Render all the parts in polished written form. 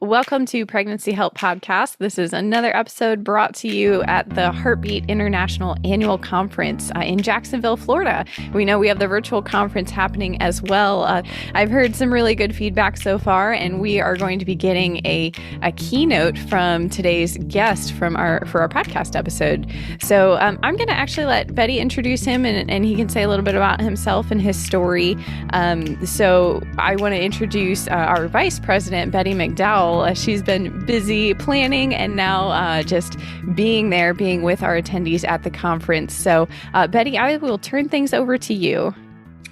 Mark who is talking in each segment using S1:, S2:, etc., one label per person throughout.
S1: Welcome to Pregnancy Help Podcast. This is another episode brought to you at the Heartbeat International Annual Conference in Jacksonville, Florida. We know we have the virtual conference happening as well. I've heard some really good feedback so far, and we are going to be getting a keynote from today's guest for our podcast episode. So I'm going to actually let Betty introduce him, and he can say a little bit about himself and his story. So I want to introduce our Vice President, Betty McDowell. She's been busy planning and now just being with our attendees at the conference. So Betty, I will turn things over to you.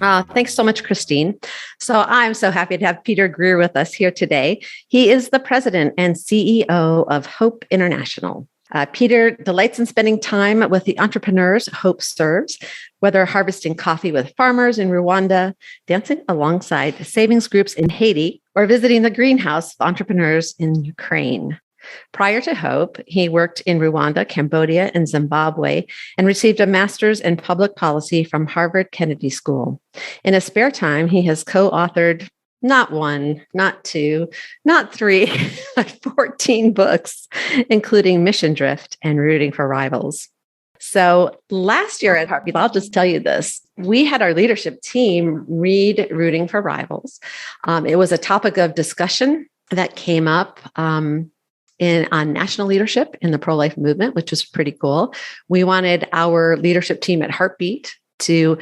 S2: Thanks so much, Christine. So I'm so happy to have Peter Greer with us here today. He is the president and CEO of Hope International. Peter delights in spending time with the entrepreneurs Hope serves, whether harvesting coffee with farmers in Rwanda, dancing alongside savings groups in Haiti, or visiting the greenhouse of entrepreneurs in Ukraine. Prior to Hope, he worked in Rwanda, Cambodia, and Zimbabwe, and received a master's in public policy from Harvard Kennedy School. In his spare time, he has co-authored not one, not two, not three, 14 books, including Mission Drift and Rooting for Rivals. So last year at Heartbeat, I'll just tell you this, we had our leadership team read Rooting for Rivals. It was a topic of discussion that came up on national leadership in the pro-life movement, which was pretty cool. We wanted our leadership team at Heartbeat to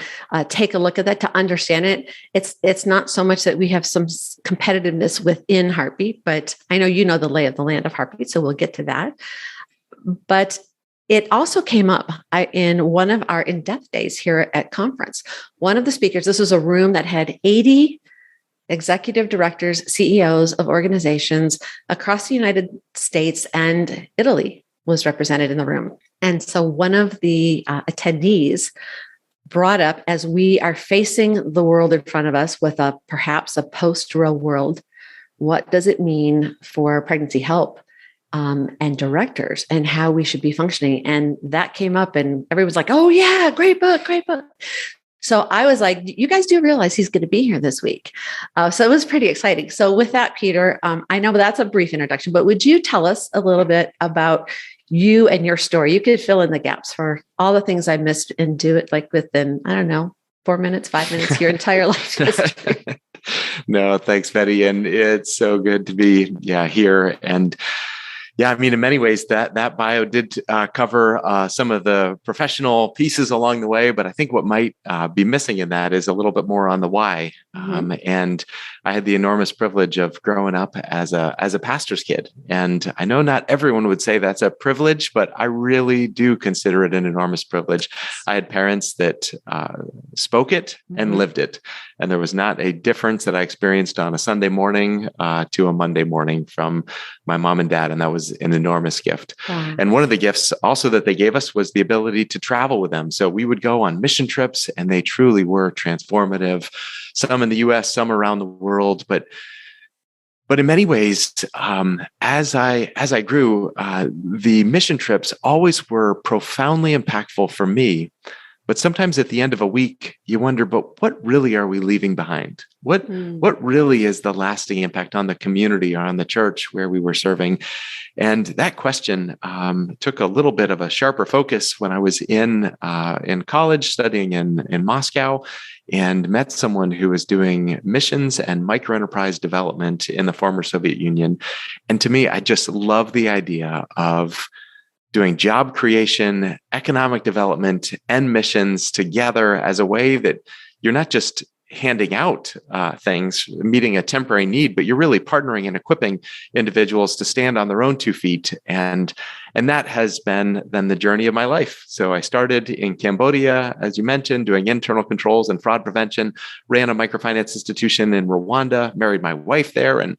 S2: take a look at that, to understand it. It's not so much that we have some competitiveness within Heartbeat, but I know you know the lay of the land of Heartbeat, so we'll get to that. But it also came up in one of our in-depth days here at conference. One of the speakers, this was a room that had 80 executive directors, CEOs of organizations across the United States, and Italy was represented in the room. And so one of the attendees brought up, as we are facing the world in front of us with perhaps a post-Roe world, what does it mean for pregnancy help and directors and how we should be functioning? And that came up and everyone's like, oh yeah, great book, great book. So I was like, you guys do realize he's going to be here this week. So it was pretty exciting. So with that, Peter, I know that's a brief introduction, but would you tell us a little bit about you and your story? You could fill in the gaps for all the things I missed and do it like within, 4 minutes, 5 minutes, your entire life history.
S3: No, thanks, Betty. And it's so good to be here. And in many ways that bio did cover some of the professional pieces along the way, but I think what might be missing in that is a little bit more on the why. Mm-hmm. And I had the enormous privilege of growing up as a pastor's kid. And I know not everyone would say that's a privilege, but I really do consider it an enormous privilege. I had parents that spoke it and lived it. And there was not a difference that I experienced on a Sunday morning to a Monday morning from my mom and dad. And that was an enormous gift. Wow. And one of the gifts also that they gave us was the ability to travel with them. So we would go on mission trips, and they truly were transformative, some in the US, some around the world. But in many ways, as I grew, the mission trips always were profoundly impactful for me. But sometimes at the end of a week, you wonder, but what really are we leaving behind? What really is the lasting impact on the community or on the church where we were serving? And that question took a little bit of a sharper focus when I was in college studying in Moscow, and met someone who was doing missions and microenterprise development in the former Soviet Union. And to me, I just love the idea of doing job creation, economic development, and missions together as a way that you're not just handing out things, meeting a temporary need, but you're really partnering and equipping individuals to stand on their own 2 feet. And that has been then the journey of my life. So I started in Cambodia, as you mentioned, doing internal controls and fraud prevention, ran a microfinance institution in Rwanda, married my wife there, and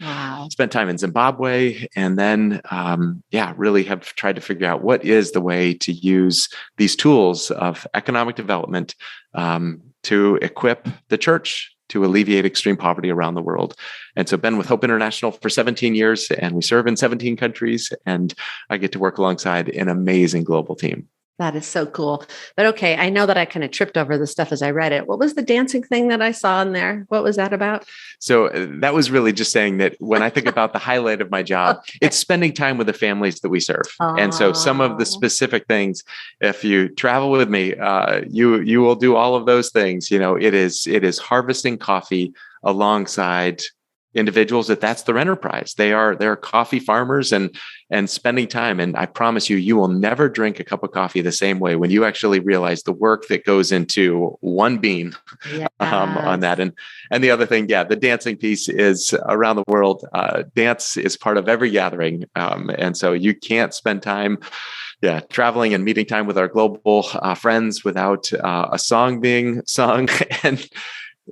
S3: spent time in Zimbabwe. And then, really have tried to figure out what is the way to use these tools of economic development to equip the church to alleviate extreme poverty around the world. And so been with Hope International for 17 years, and we serve in 17 countries, and I get to work alongside an amazing global team.
S2: That is so cool. But okay, I know that I kind of tripped over the stuff as I read it. What was the dancing thing that I saw in there? What was that about?
S3: So that was really just saying that when I think about the highlight of my job,
S2: Okay.
S3: it's spending time with the families that we serve. And so some of the specific things, if you travel with me, you will do all of those things. It is harvesting coffee alongside individuals that's their enterprise. They're coffee farmers and spending time. And I promise you will never drink a cup of coffee the same way when you actually realize the work that goes into one bean on that. And the other thing, the dancing piece is around the world. Dance is part of every gathering. And so you can't spend time traveling and meeting time with our global friends without a song being sung. And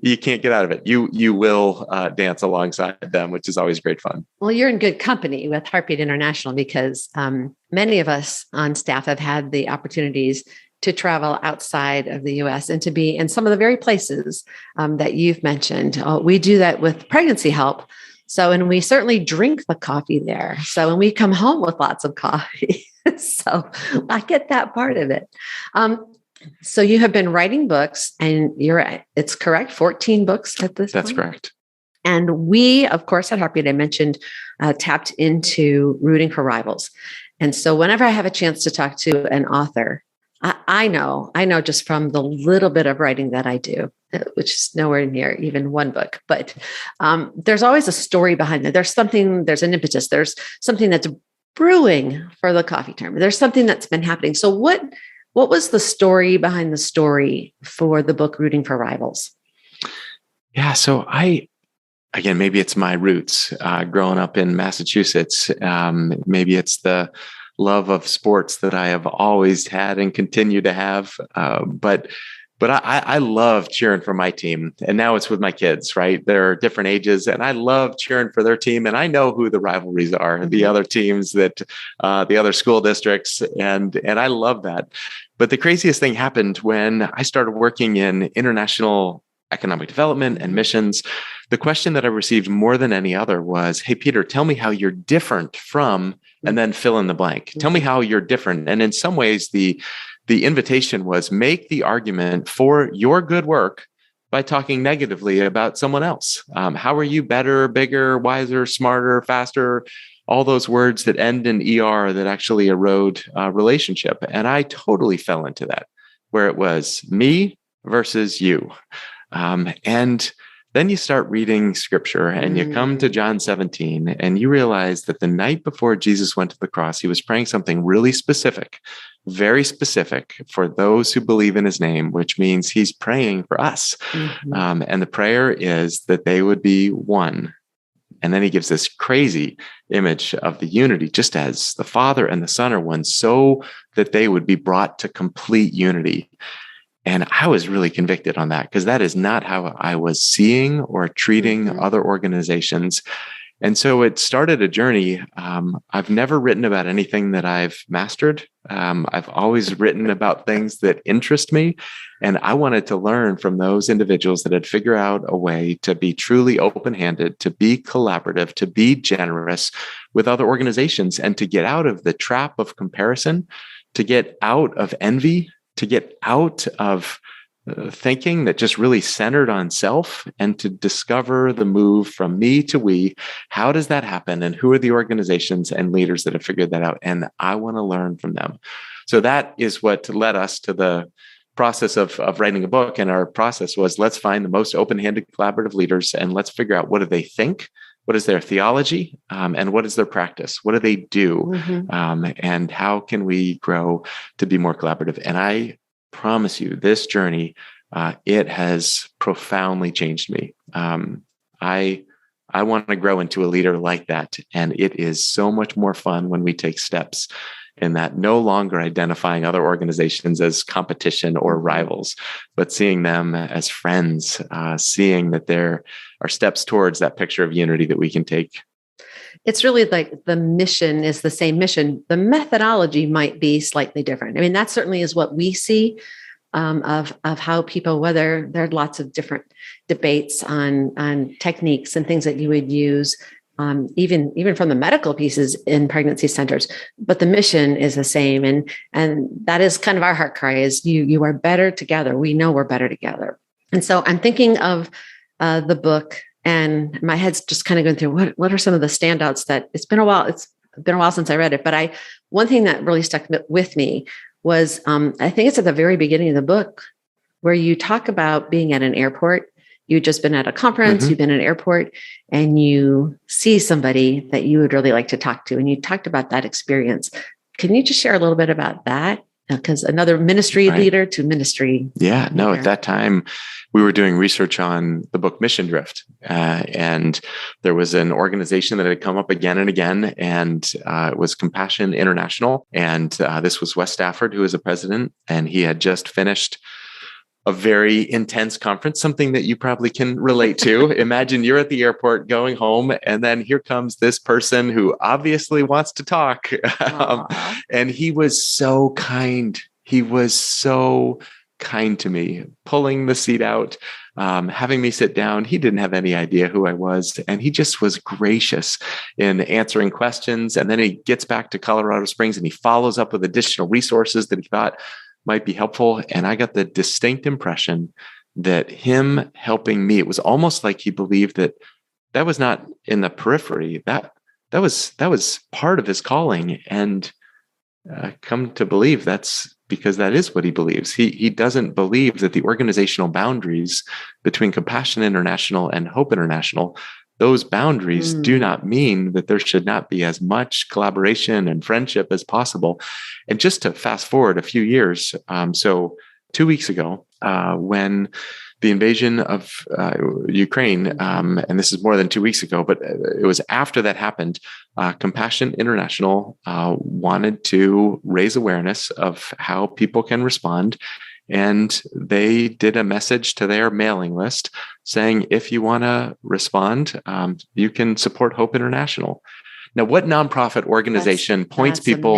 S3: you can't get out of it. You will dance alongside them, which is always great fun.
S2: Well, you're in good company with Heartbeat International because many of us on staff have had the opportunities to travel outside of the U.S. and to be in some of the very places that you've mentioned. We do that with pregnancy help. So, and we certainly drink the coffee there. So, and we come home with lots of coffee. So I get that part of it. So you have been writing books, and it's correct, 14 books at this point?
S3: That's correct.
S2: And we, of course, at Heartbeat, I mentioned, tapped into rooting for rivals. And so whenever I have a chance to talk to an author, I know just from the little bit of writing that I do, which is nowhere near even one book, but there's always a story behind it. There's an impetus. There's something that's brewing for the coffee term. There's something that's been happening. So what was the story behind the story for the book Rooting for Rivals?
S3: Yeah, so again, maybe it's my roots growing up in Massachusetts. Maybe it's the love of sports that I have always had and continue to have. But I love cheering for my team. And now it's with my kids, right? They're different ages, and I love cheering for their team. And I know who the rivalries are, the other teams the other school districts. And I love that. But the craziest thing happened when I started working in international economic development and missions. The question that I received more than any other was, hey, Peter, tell me how you're different from, and then fill in the blank. Tell me how you're different. And in some ways, the invitation was make the argument for your good work by talking negatively about someone else. How are you better, bigger, wiser, smarter, faster? All those words that end in ER that actually erode relationship. And I totally fell into that, where it was me versus you. And then you start reading scripture and you come to John 17 and you realize that the night before Jesus went to the cross, he was praying something really specific, very specific for those who believe in his name, which means he's praying for us. And the prayer is that they would be one. And then he gives this crazy image of the unity, just as the Father and the Son are one, so that they would be brought to complete unity. And I was really convicted on that because that is not how I was seeing or treating other organizations. And so it started a journey. I've never written about anything that I've mastered. I've always written about things that interest me. And I wanted to learn from those individuals that had figured out a way to be truly open-handed, to be collaborative, to be generous with other organizations, and to get out of the trap of comparison, to get out of envy, to get out of thinking that just really centered on self, and to discover the move from me to we. How does that happen? And who are the organizations and leaders that have figured that out? And I want to learn from them. So that is what led us to the process of writing a book. And our process was, let's find the most open-handed collaborative leaders and let's figure out, what do they think? What is their theology? And what is their practice? What do they do? And how can we grow to be more collaborative? And I promise you, this journey, it has profoundly changed me. I want to grow into a leader like that. And it is so much more fun when we take steps in that, no longer identifying other organizations as competition or rivals, but seeing them as friends, seeing that there are steps towards that picture of unity that we can take.
S2: It's really like the mission is the same mission. The methodology might be slightly different. I mean, that certainly is what we see of how people, whether there are lots of different debates on techniques and things that you would use. even from the medical pieces in pregnancy centers, but the mission is the same. And that is kind of our heart cry is you are better together. We know we're better together. And so I'm thinking of the book, and my head's just kind of going through what are some of the standouts that it's been a while. It's been a while since I read it, but one thing that really stuck with me was, I think it's at the very beginning of the book where you talk about being at an airport. You've just been at a conference, you've been at an airport, and you see somebody that you would really like to talk to. And you talked about that experience. Can you just share a little bit about that? Because another ministry leader to ministry.
S3: Yeah, no, at that time, we were doing research on the book Mission Drift. And there was an organization that had come up again and again, and it was Compassion International. And this was Wes Stafford, who was the president, and he had just finished a very intense conference, something that you probably can relate to. Imagine you're at the airport going home, and then here comes this person who obviously wants to talk. And he was so kind. He was so kind to me, pulling the seat out, having me sit down. He didn't have any idea who I was. And he just was gracious in answering questions. And then he gets back to Colorado Springs and he follows up with additional resources that he thought might be helpful. And I got the distinct impression that him helping me, it was almost like he believed that was not in the periphery, that was part of his calling. And come to believe that's because that is what he believes. He doesn't believe that the organizational boundaries between Compassion International and Hope International, those boundaries do not mean that there should not be as much collaboration and friendship as possible. And just to fast forward a few years, so 2 weeks ago, when the invasion of Ukraine, and this is more than 2 weeks ago, but it was after that happened, Compassion International wanted to raise awareness of how people can respond. And they did a message to their mailing list saying, if you want to respond, you can support Hope International. Now, what nonprofit organization points people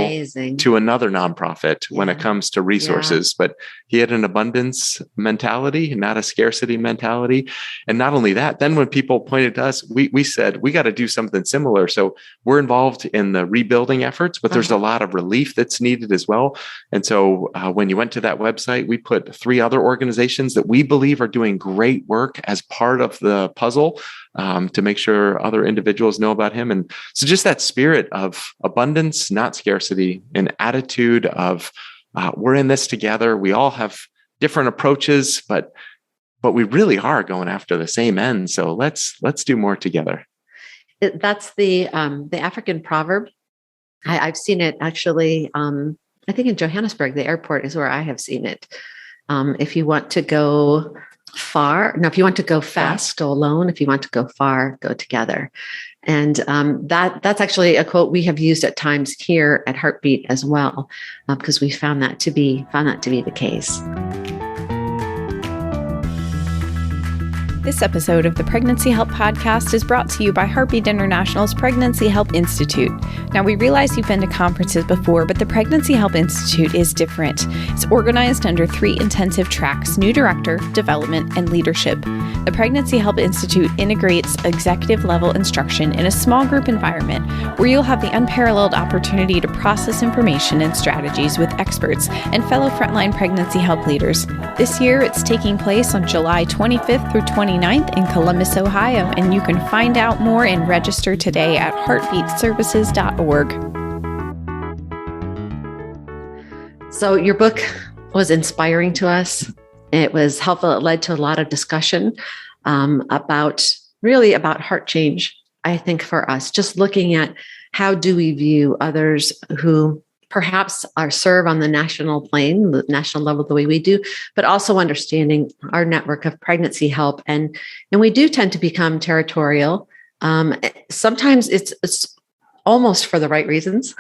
S3: to another nonprofit when it comes to resources? But he had an abundance mentality, not a scarcity mentality. And not only that, then when people pointed to us, we said, we got to do something similar. So we're involved in the rebuilding efforts, but there's a lot of relief that's needed as well. And so when you went to that website, we put 3 other organizations that we believe are doing great work as part of the puzzle to make sure other individuals know about him. And so just that spirit of abundance, not scarcity, an attitude of we're in this together. We all have different approaches, but we really are going after the same end. So let's do more together.
S2: That's the African proverb. I've seen it actually. I think in Johannesburg, the airport is where I have seen it. If you want to go far, if you want to go fast, go alone. If you want to go far, go together. And that's actually a quote we have used at times here at Heartbeat as well, because we found that to be the case.
S1: This episode of the Pregnancy Help Podcast is brought to you by Heartbeat International's Pregnancy Help Institute. Now, we realize you've been to conferences before, but the Pregnancy Help Institute is different. It's organized under 3 intensive tracks: new director, development, and leadership. The Pregnancy Help Institute integrates executive-level instruction in a small group environment where you'll have the unparalleled opportunity to process information and strategies with experts and fellow frontline pregnancy help leaders. This year, it's taking place on July 25th through 29th in Columbus, Ohio, and you can find out more and register today at heartbeatservices.org.
S2: So your book was inspiring to us. It was helpful. It led to a lot of discussion about heart change, I think, for us, just looking at how do we view others who perhaps serve on the national plane, the national level, the way we do, but also understanding our network of pregnancy help. And we do tend to become territorial. Sometimes it's almost for the right reasons.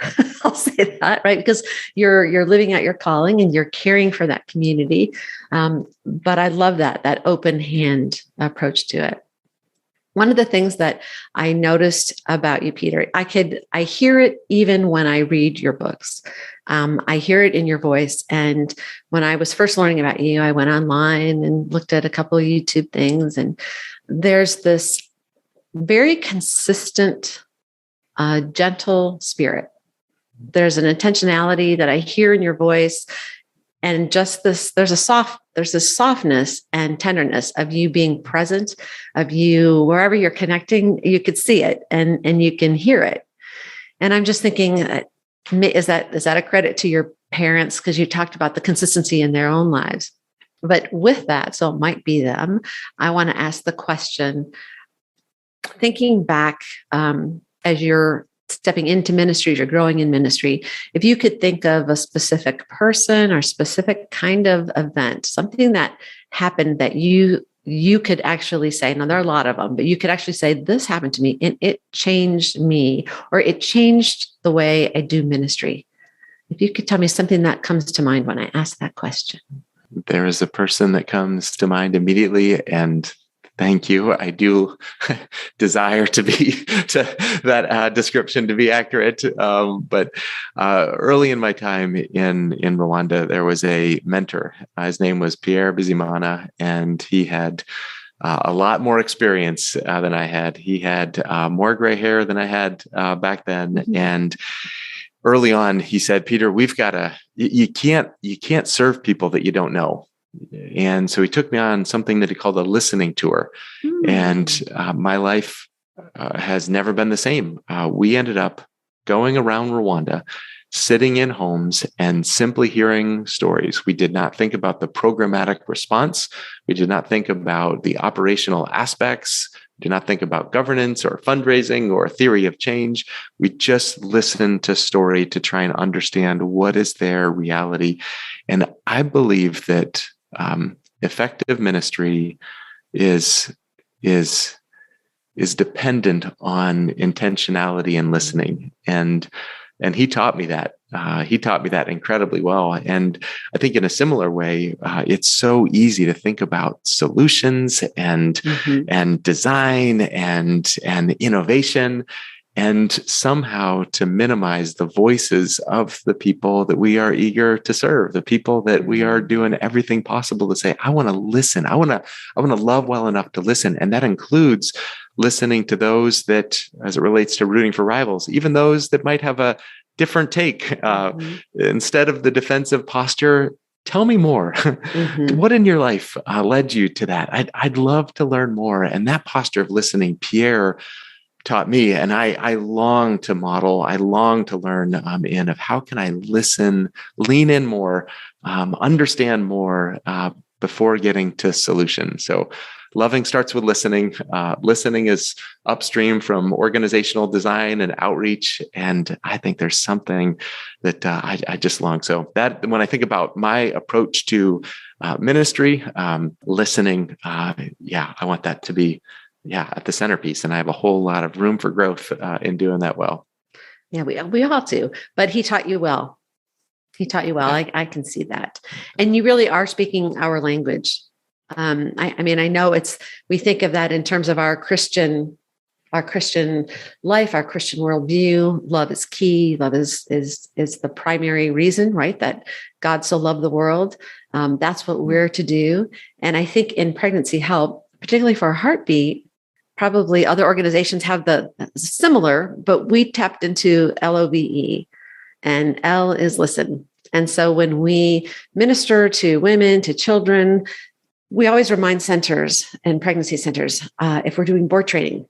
S2: I'll say that, right? Because you're living out your calling and you're caring for that community. But I love that open hand approach to it. One of the things that I noticed about you, Peter, I hear it even when I read your books. I hear it in your voice. And when I was first learning about you, I went online and looked at a couple of YouTube things. And there's this very consistent, gentle spirit. There's an intentionality that I hear in your voice, and just this, there's this softness and tenderness of you being present, of you, wherever you're connecting, you could see it and you can hear it. And I'm just thinking, is that a credit to your parents? Because you talked about the consistency in their own lives. But with that, so it might be them, I want to ask the question, thinking back as you're stepping into ministry, you're growing in ministry, if you could think of a specific person or specific kind of event, something that happened that you could actually say, now there are a lot of them, but you could actually say, this happened to me and it changed me, or it changed the way I do ministry. If you could tell me something that comes to mind when I ask that question.
S3: There is a person that comes to mind immediately, and thank you. I do desire to that description to be accurate. But early in my time in Rwanda, there was a mentor. His name was Pierre Bizimana, and he had a lot more experience than I had. He had more gray hair than I had back then, mm-hmm. And early on, he said, "Peter, you can't serve people that you don't know." And so he took me on something that he called a listening tour. And my life has never been the same. We ended up going around Rwanda, sitting in homes and simply hearing stories. We did not think about the programmatic response. We did not think about the operational aspects. We did not think about governance or fundraising or theory of change. We just listened to story to try and understand what is their reality. And I believe that effective ministry is dependent on intentionality and listening. And he taught me that. He taught me that incredibly well. And I think in a similar way, it's so easy to think about solutions and mm-hmm. and design and innovation, and somehow to minimize the voices of the people that we are eager to serve, the people that we are doing everything possible to say, I want to listen. I want to love well enough to listen. And that includes listening to those that, as it relates to rooting for rivals, even those that might have a different take. Mm-hmm. Instead of the defensive posture, tell me more. Mm-hmm. What in your life led you to that? I'd love to learn more. And that posture of listening, Pierre taught me, and I long to model, I long to learn of how can I listen, lean in more, understand more before getting to solutions. So loving starts with listening. Listening is upstream from organizational design and outreach. And I think there's something that I just long. So that when I think about my approach to ministry, listening, I want that to be at the centerpiece. And I have a whole lot of room for growth in doing that well.
S2: Yeah, we all do. But he taught you well. He taught you well. I can see that. And you really are speaking our language. I mean, I know we think of that in terms of our Christian life, our Christian worldview. Love is key. Love is the primary reason, right? That God so loved the world. That's what we're to do. And I think in pregnancy help, particularly for Heartbeat, probably other organizations have the similar, but we tapped into LOVE, and L is listen. And so when we minister to women, to children, we always remind centers and pregnancy centers, if we're doing board training,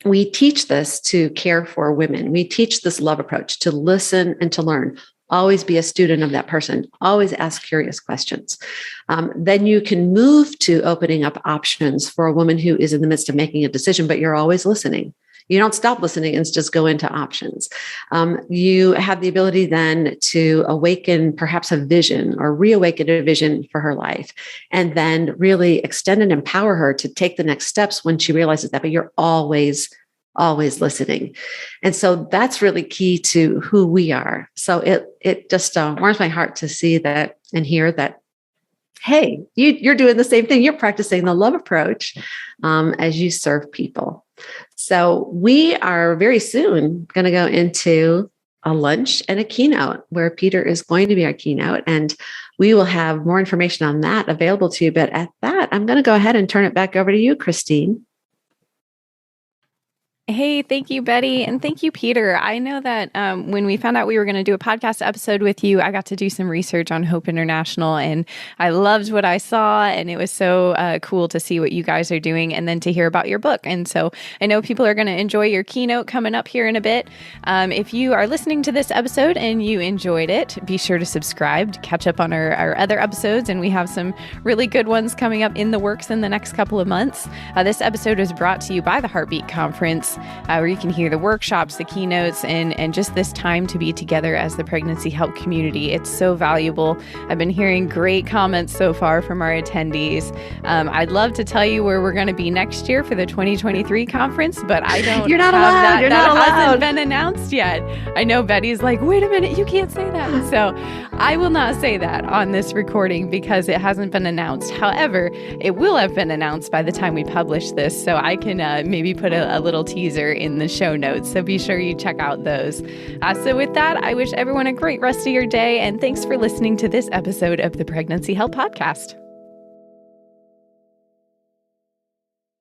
S2: we teach this to care for women. We teach this love approach to listen and to learn. Always be a student of that person. Always ask curious questions. Then you can move to opening up options for a woman who is in the midst of making a decision, but you're always listening. You don't stop listening and just go into options. You have the ability then to awaken perhaps a vision or reawaken a vision for her life, and then really extend and empower her to take the next steps when she realizes that, but you're always listening. And so that's really key to who we are. So it just warms my heart to see that and hear that, hey, you're doing the same thing. You're practicing the love approach as you serve people. So we are very soon going to go into a lunch and a keynote where Peter is going to be our keynote, and we will have more information on that available to you. But at that, I'm going to go ahead and turn it back over to you, Christine.
S1: Hey, thank you, Betty. And thank you, Peter. I know that when we found out we were going to do a podcast episode with you, I got to do some research on Hope International, and I loved what I saw. And it was so cool to see what you guys are doing and then to hear about your book. And so I know people are going to enjoy your keynote coming up here in a bit. If you are listening to this episode and you enjoyed it, be sure to subscribe to catch up on our other episodes. And we have some really good ones coming up in the works in the next couple of months. This episode is brought to you by the Heartbeat Conference, where you can hear the workshops, the keynotes, and just this time to be together as the pregnancy help community. It's so valuable. I've been hearing great comments so far from our attendees. I'd love to tell you where we're going to be next year for the 2023 conference, but I don't.
S2: You're not allowed.
S1: That.
S2: You're
S1: that
S2: not allowed.
S1: hasn't been announced yet. I know Betty's like, wait a minute, you can't say that. So I will not say that on this recording because it hasn't been announced. However, it will have been announced by the time we publish this, so I can maybe put a little teaser in the show notes. So be sure you check out those. So with that, I wish everyone a great rest of your day, and thanks for listening to this episode of the Pregnancy Help Podcast.